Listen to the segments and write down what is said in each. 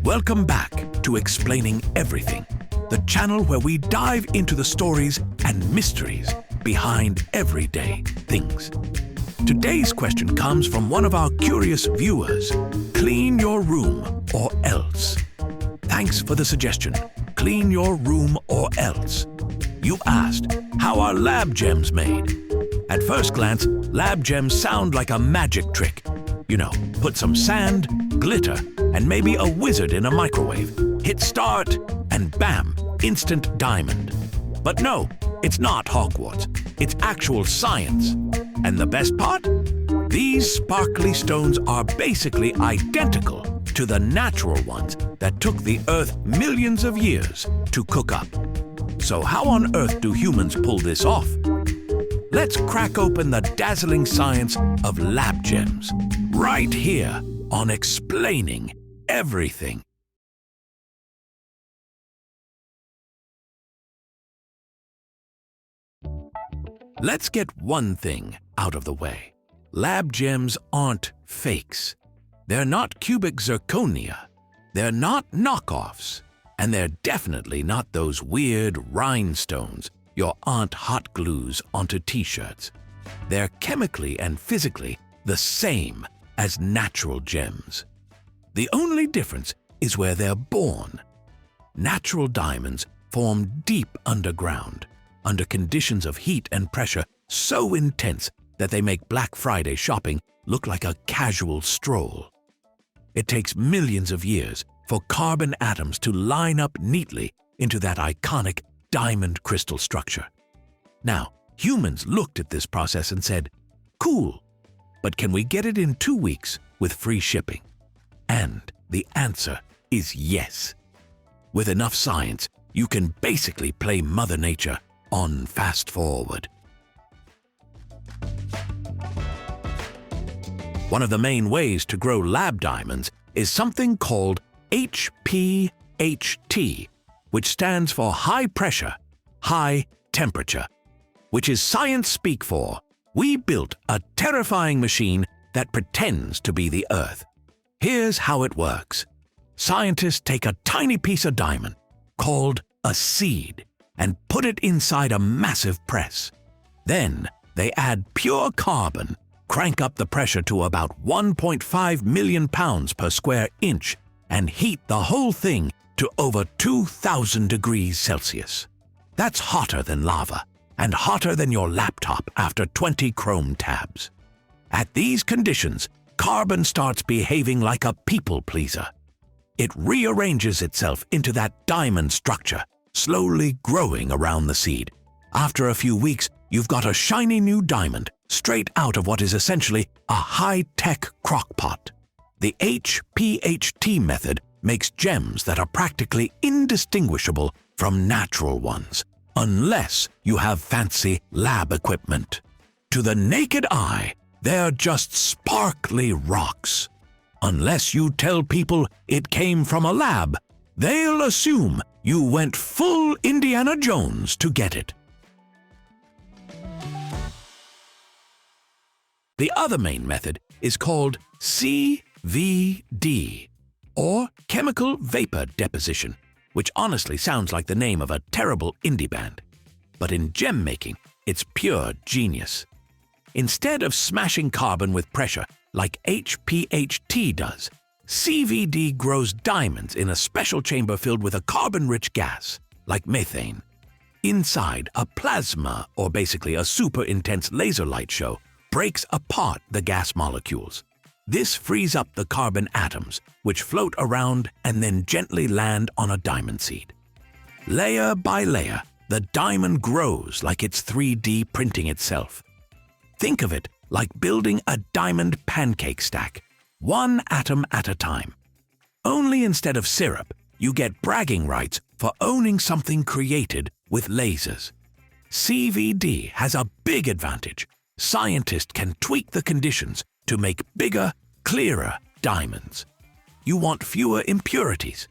Welcome back to Explaining Everything, the channel where we dive into the stories and mysteries behind everyday things. Today's question comes from one of our curious viewers. Clean your room or else. Thanks for the suggestion. Clean your room or else. You asked, how are lab gems made? At first glance, lab gems sound like a magic trick. You know, put some sand, glitter, and maybe a wizard in a microwave. Hit start, and bam, instant diamond. But no, it's not Hogwarts. It's actual science. And the best part? These sparkly stones are basically identical to the natural ones that took the Earth millions of years to cook up. So how on earth do humans pull this off? Let's crack open the dazzling science of lab gems, right here on Explaining Everything. Let's get one thing out of the way. Lab gems aren't fakes. They're not cubic zirconia. They're not knockoffs. And they're definitely not those weird rhinestones your aunt hot glues onto t-shirts. They're chemically and physically the same as natural gems. The only difference is where they're born. Natural diamonds form deep underground, under conditions of heat and pressure so intense that they make Black Friday shopping look like a casual stroll. It takes millions of years for carbon atoms to line up neatly into that iconic diamond crystal structure. Now, humans looked at this process and said, cool, but can we get it in 2 weeks with free shipping? And the answer is yes. With enough science, you can basically play Mother Nature on fast forward. One of the main ways to grow lab diamonds is something called HPHT, which stands for high pressure, high temperature, which is science speak for we built a terrifying machine that pretends to be the Earth. Here's how it works. Scientists take a tiny piece of diamond, called a seed, and put it inside a massive press. Then they add pure carbon, crank up the pressure to about 1.5 million pounds per square inch, and heat the whole thing to over 2,000 degrees Celsius. That's hotter than lava, and hotter than your laptop after 20 Chrome tabs. At these conditions, carbon starts behaving like a people pleaser. It rearranges itself into that diamond structure, slowly growing around the seed. After a few weeks, you've got a shiny new diamond straight out of what is essentially a high-tech crockpot. The HPHT method makes gems that are practically indistinguishable from natural ones, unless you have fancy lab equipment. To the naked eye, they're just sparkly rocks. Unless you tell people it came from a lab, they'll assume you went full Indiana Jones to get it. The other main method is called CVD, or chemical vapor deposition, which honestly sounds like the name of a terrible indie band. But in gem making, it's pure genius. Instead of smashing carbon with pressure like HPHT does, CVD grows diamonds in a special chamber filled with a carbon-rich gas, like methane. Inside, a plasma, or basically a super-intense laser light show, breaks apart the gas molecules. This frees up the carbon atoms, which float around and then gently land on a diamond seed. Layer by layer, the diamond grows like it's 3D printing itself. Think of it like building a diamond pancake stack, one atom at a time. Only instead of syrup, you get bragging rights for owning something created with lasers. CVD has a big advantage. Scientists can tweak the conditions to make bigger, clearer diamonds. You want fewer impurities?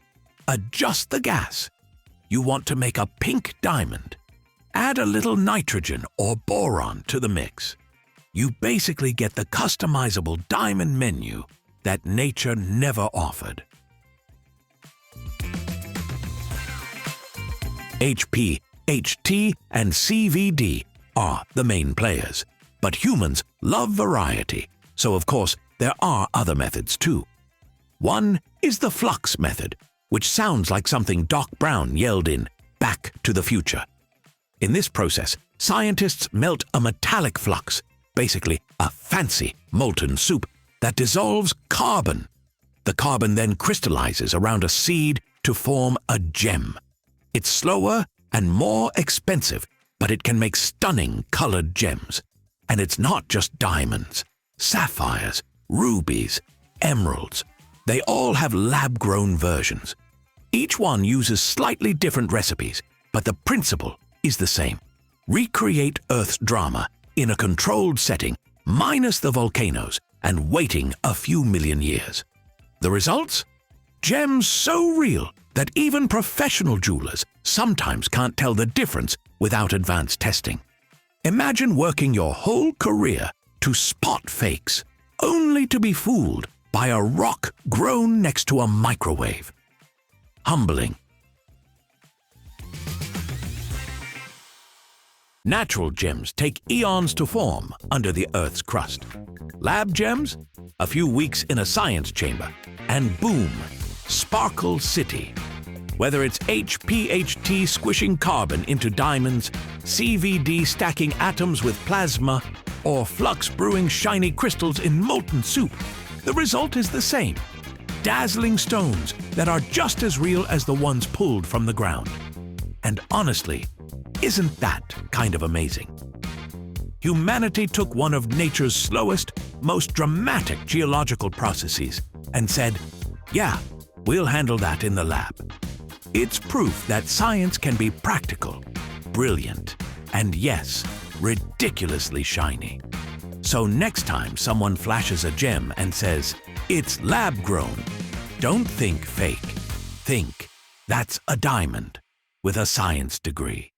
Adjust the gas. You want to make a pink diamond? Add a little nitrogen or boron to the mix. You basically get the customizable diamond menu that nature never offered. HPHT and CVD are the main players. But humans love variety, so of course there are other methods too. One is the flux method, which sounds like something Doc Brown yelled in Back to the Future. In this process, scientists melt a metallic flux, basically a fancy molten soup, that dissolves carbon. The carbon then crystallizes around a seed to form a gem. It's slower and more expensive, but it can make stunning colored gems. And it's not just diamonds, sapphires, rubies, emeralds. They all have lab-grown versions. Each one uses slightly different recipes, but the principle is the same. Recreate Earth's drama in a controlled setting, minus the volcanoes, and waiting a few million years. The results? Gems so real that even professional jewelers sometimes can't tell the difference without advanced testing. Imagine working your whole career to spot fakes, only to be fooled by a rock grown next to a microwave. Humbling. Natural gems take eons to form under the Earth's crust. Lab gems? A few weeks in a science chamber, and boom, Sparkle City. Whether it's HPHT squishing carbon into diamonds, CVD stacking atoms with plasma, or flux brewing shiny crystals in molten soup, the result is the same. Dazzling stones that are just as real as the ones pulled from the ground. And honestly, isn't that kind of amazing? Humanity took one of nature's slowest, most dramatic geological processes and said, yeah, we'll handle that in the lab. It's proof that science can be practical, brilliant, and yes, ridiculously shiny. So next time someone flashes a gem and says, it's lab-grown, don't think fake. Think, that's a diamond with a science degree.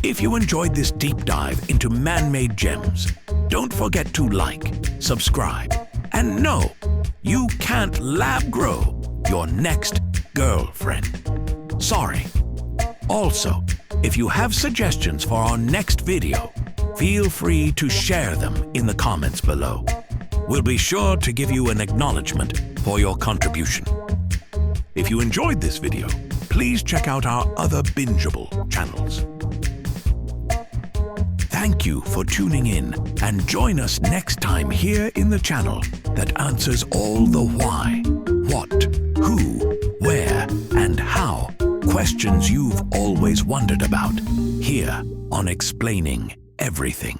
If you enjoyed this deep dive into man-made gems, don't forget to like, subscribe, and no, you can't lab-grow your next girlfriend. Sorry. Also, if you have suggestions for our next video, feel free to share them in the comments below. We'll be sure to give you an acknowledgement for your contribution. If you enjoyed this video, please check out our other bingeable channels. Thank you for tuning in, and join us next time here in the channel that answers all the why, what, who, where, and how questions you've always wondered about, here on Explaining Everything.